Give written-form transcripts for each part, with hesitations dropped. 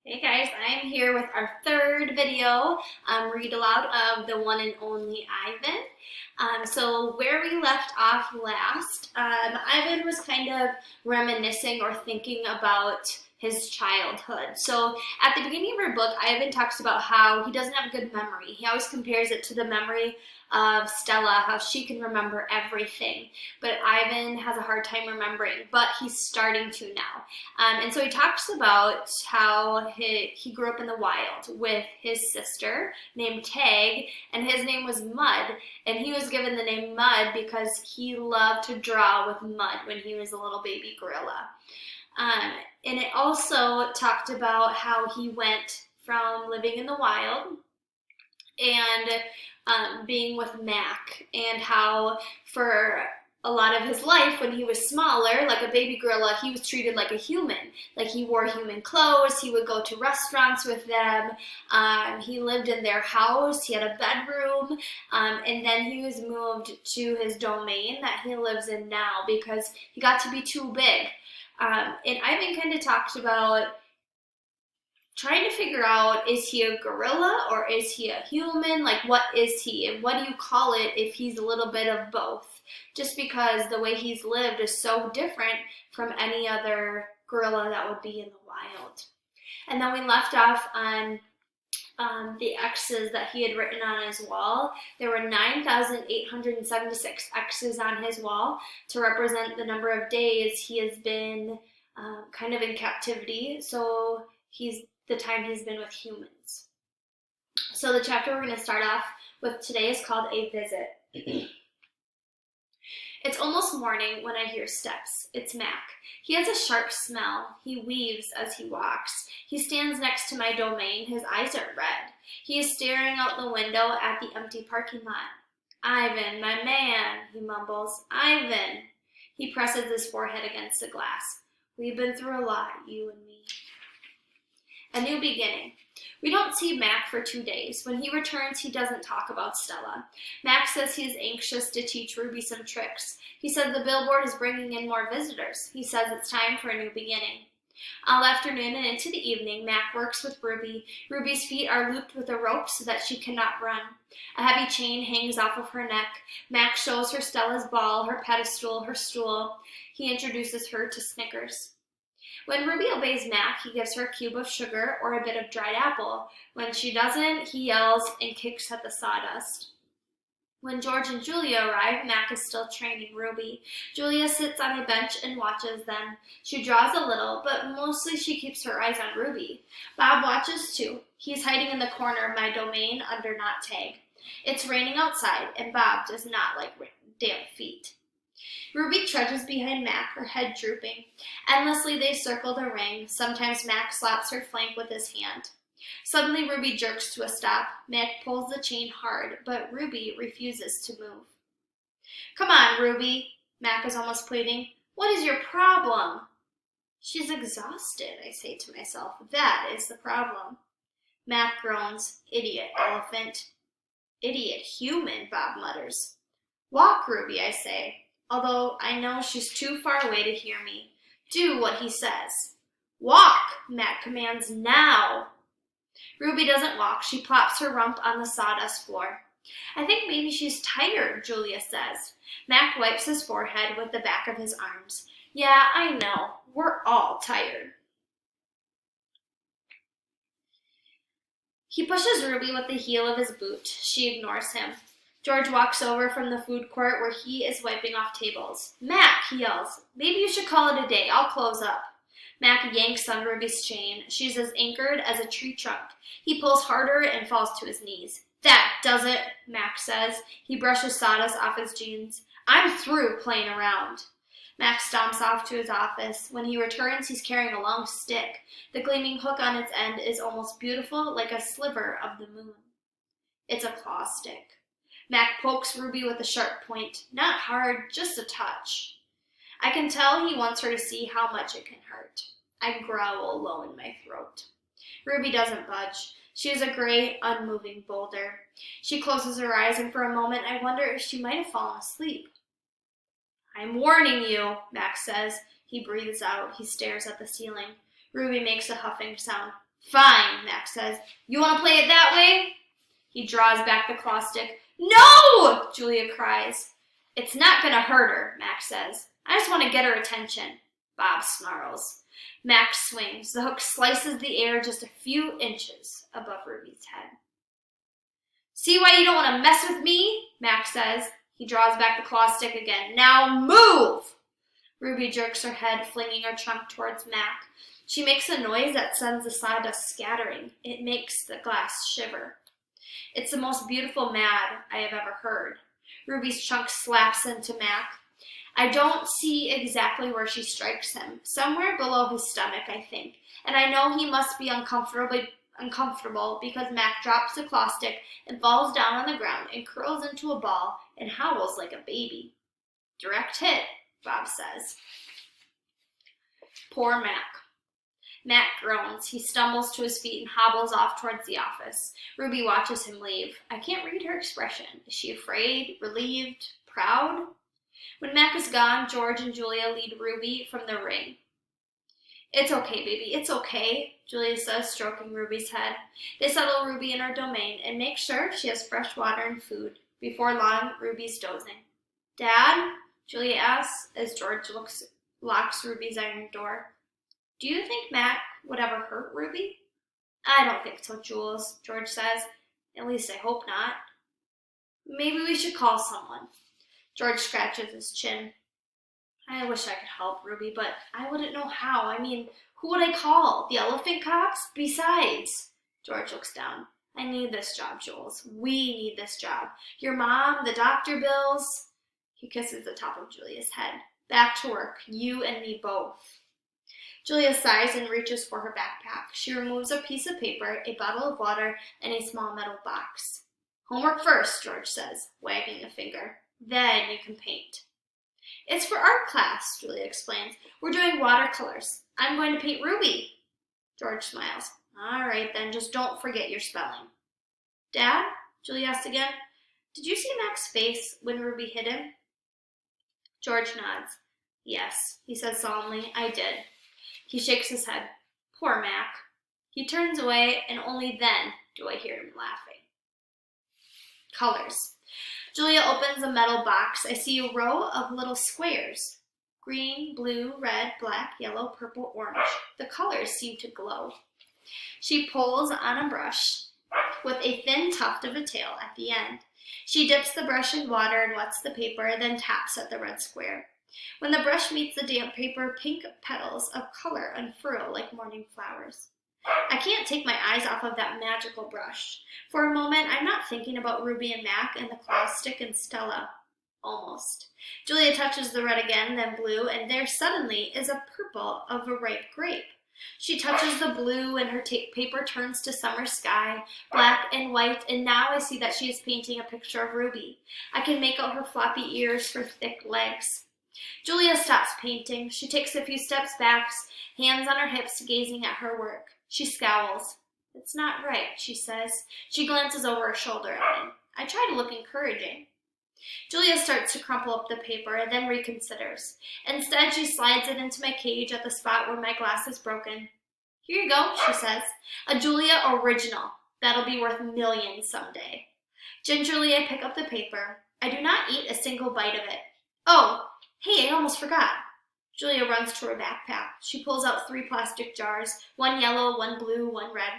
Hey guys, I'm here with our third video, read aloud of the one and only Ivan. So where we left off last, Ivan was kind of reminiscing or thinking about his childhood. So at the beginning of our book, Ivan talks about how he doesn't have a good memory. He always compares it to the memory of Stella, how she can remember everything. But Ivan has a hard time remembering, but he's starting to now. And so he talks about how he grew up in the wild with his sister named Tag, and his name was Mud. And he was given the name Mud because he loved to draw with mud when he was a little baby gorilla. And it also talked about how he went from living in the wild and being with Mac, and how for a lot of his life when he was smaller, like a baby gorilla, he was treated like a human. Like he wore human clothes, he would go to restaurants with them, he lived in their house, he had a bedroom, and then he was moved to his domain that he lives in now because he got to be too big. And Ivan kind of talked about trying to figure out, is he a gorilla or is he a human? Like, what is he? And what do you call it if he's a little bit of both? Just because the way he's lived is so different from any other gorilla that would be in the wild. And then we left off on the X's that he had written on his wall. There were 9,876 X's on his wall to represent the number of days he has been kind of in captivity. So he's the time he's been with humans. So the chapter we're going to start off with today is called A Visit. It's almost morning when I hear steps. It's Mac. He has a sharp smell. He weaves as he walks. He stands next to my domain. His eyes are red. He is staring out the window at the empty parking lot. Ivan, my man, he mumbles. Ivan. He presses his forehead against the glass. We've been through a lot, you and me. A new beginning. We don't see Mac for 2 days. When he returns, he doesn't talk about Stella. Mac says he is anxious to teach Ruby some tricks. He says the billboard is bringing in more visitors. He says it's time for a new beginning. All afternoon and into the evening, Mac works with Ruby. Ruby's feet are looped with a rope so that she cannot run. A heavy chain hangs off of her neck. Mac shows her Stella's ball, her pedestal, her stool. He introduces her to Snickers. When Ruby obeys Mac, he gives her a cube of sugar or a bit of dried apple. When she doesn't, he yells and kicks at the sawdust. When George and Julia arrive, Mac is still training Ruby. Julia sits on a bench and watches them. She draws a little, but mostly she keeps her eyes on Ruby. Bob watches too. He's hiding in the corner of my domain under Not Tag. It's raining outside, and Bob does not like damp feet. Ruby trudges behind Mac, her head drooping. Endlessly they circle the ring. Sometimes Mac slaps her flank with his hand. Suddenly Ruby jerks to a stop. Mac pulls the chain hard, but Ruby refuses to move. Come on, Ruby, Mac is almost pleading. What is your problem? She's exhausted, I say to myself. That is the problem. Mac groans. Idiot elephant. Idiot human, Bob mutters. Walk, Ruby, I say, although I know she's too far away to hear me. Do what he says. Walk, Mac commands, now. Ruby doesn't walk. She plops her rump on the sawdust floor. I think maybe she's tired, Julia says. Mac wipes his forehead with the back of his arms. Yeah, I know. We're all tired. He pushes Ruby with the heel of his boot. She ignores him. George walks over from the food court where he is wiping off tables. Mac, he yells, maybe you should call it a day. I'll close up. Mac yanks on Ruby's chain. She's as anchored as a tree trunk. He pulls harder and falls to his knees. That does it, Mac says. He brushes sawdust off his jeans. I'm through playing around. Mac stomps off to his office. When he returns, he's carrying a long stick. The gleaming hook on its end is almost beautiful, like a sliver of the moon. It's a claw stick. Mac pokes Ruby with a sharp point. Not hard, just a touch. I can tell he wants her to see how much it can hurt. I growl low in my throat. Ruby doesn't budge. She is a gray, unmoving boulder. She closes her eyes, and for a moment I wonder if she might have fallen asleep. I'm warning you, Mac says. He breathes out. He stares at the ceiling. Ruby makes a huffing sound. Fine, Max says. You want to play it that way? He draws back the claw stick. No! Julia cries. It's not going to hurt her, Max says. I just want to get her attention. Bob snarls. Max swings. The hook slices the air just a few inches above Ruby's head. See why you don't want to mess with me? Max says. He draws back the claw stick again. Now move! Ruby jerks her head, flinging her trunk towards Mac. She makes a noise that sends the sawdust scattering. It makes the glass shiver. It's the most beautiful mad I have ever heard. Ruby's trunk slaps into Mac. I don't see exactly where she strikes him. Somewhere below his stomach, I think. And I know he must be uncomfortable because Mac drops the claw stick and falls down on the ground and curls into a ball and howls like a baby. Direct hit, Bob says. Poor Mac. Mac groans. He stumbles to his feet and hobbles off towards the office. Ruby watches him leave. I can't read her expression. Is she afraid, relieved, proud? When Mac is gone, George and Julia lead Ruby from the ring. It's okay, baby, it's okay, Julia says, stroking Ruby's head. They settle Ruby in her domain and make sure she has fresh water and food. Before long, Ruby's dozing. Dad? Julia asks as George locks Ruby's iron door. Do you think Mac would ever hurt Ruby? I don't think so, Jules, George says. At least I hope not. Maybe we should call someone. George scratches his chin. I wish I could help Ruby, but I wouldn't know how. I mean, who would I call? The elephant cops? Besides, George looks down. I need this job, Jules. We need this job. Your mom, the doctor bills. He kisses the top of Julia's head. Back to work. You and me both. Julia sighs and reaches for her backpack. She removes a piece of paper, a bottle of water, and a small metal box. Homework first, George says, wagging a finger. Then you can paint. It's for art class, Julia explains. We're doing watercolors. I'm going to paint Ruby. George smiles. All right, then, just don't forget your spelling. Dad? Julia asks again. Did you see Mac's face when Ruby hit him? George nods. Yes, he says solemnly, I did. He shakes his head. Poor Mac. He turns away, and only then do I hear him laughing. Colors. Julia opens a metal box. I see a row of little squares. Green, blue, red, black, yellow, purple, orange. The colors seem to glow. She pulls on a brush with a thin tuft of a tail at the end. She dips the brush in water and wets the paper, then taps at the red square. When the brush meets the damp paper, pink petals of color unfurl like morning flowers. I can't take my eyes off of that magical brush. For a moment, I'm not thinking about Ruby and Mac and the claw stick and Stella. Almost. Julia touches the red again, then blue, and there suddenly is a purple of a ripe grape. She touches the blue, and her paper turns to summer sky, black and white, and now I see that she is painting a picture of Ruby. I can make out her floppy ears, her thick legs. Julia stops painting. She takes a few steps back, hands on her hips, gazing at her work. She scowls. It's not right, she says. She glances over her shoulder at me. I try to look encouraging. Julia starts to crumple up the paper and then reconsiders. Instead, she slides it into my cage at the spot where my glass is broken. Here you go, she says. A Julia original. That'll be worth millions someday. Gingerly, I pick up the paper. I do not eat a single bite of it. Oh, hey, I almost forgot. Julia runs to her backpack. She pulls out 3 plastic jars, one yellow, one blue, one red.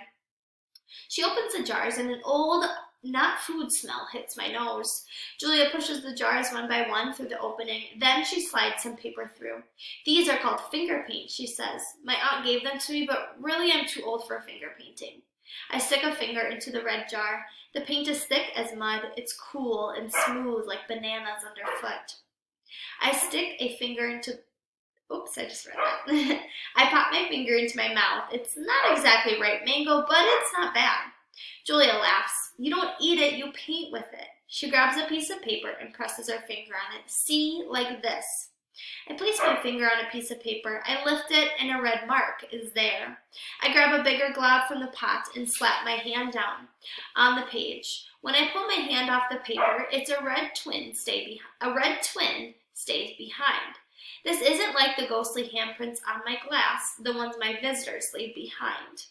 She opens the jars and an old, not food smell hits my nose. Julia pushes the jars one by one through the opening. Then she slides some paper through. These are called finger paint, she says. My aunt gave them to me, but really I'm too old for finger painting. I stick a finger into the red jar. The paint is thick as mud. It's cool and smooth like bananas underfoot. I stick a finger into... Oops, I just read that. I pop my finger into my mouth. It's not exactly ripe mango, but it's not bad. Julia laughs. You don't eat it, you paint with it. She grabs a piece of paper and presses her finger on it. See, like this. I place my finger on a piece of paper. I lift it, and a red mark is there. I grab a bigger glob from the pot and slap my hand down on the page. When I pull my hand off the paper, it's a red twin stays behind. This isn't like the ghostly handprints on my glass, the ones my visitors leave behind.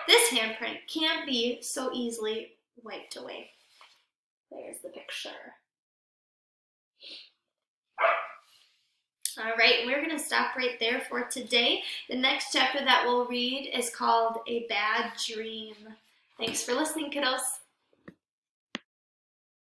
This handprint can't be so easily wiped away. There's the picture. All right, we're going to stop right there for today. The next chapter that we'll read is called A Bad Dream. Thanks for listening, kiddos.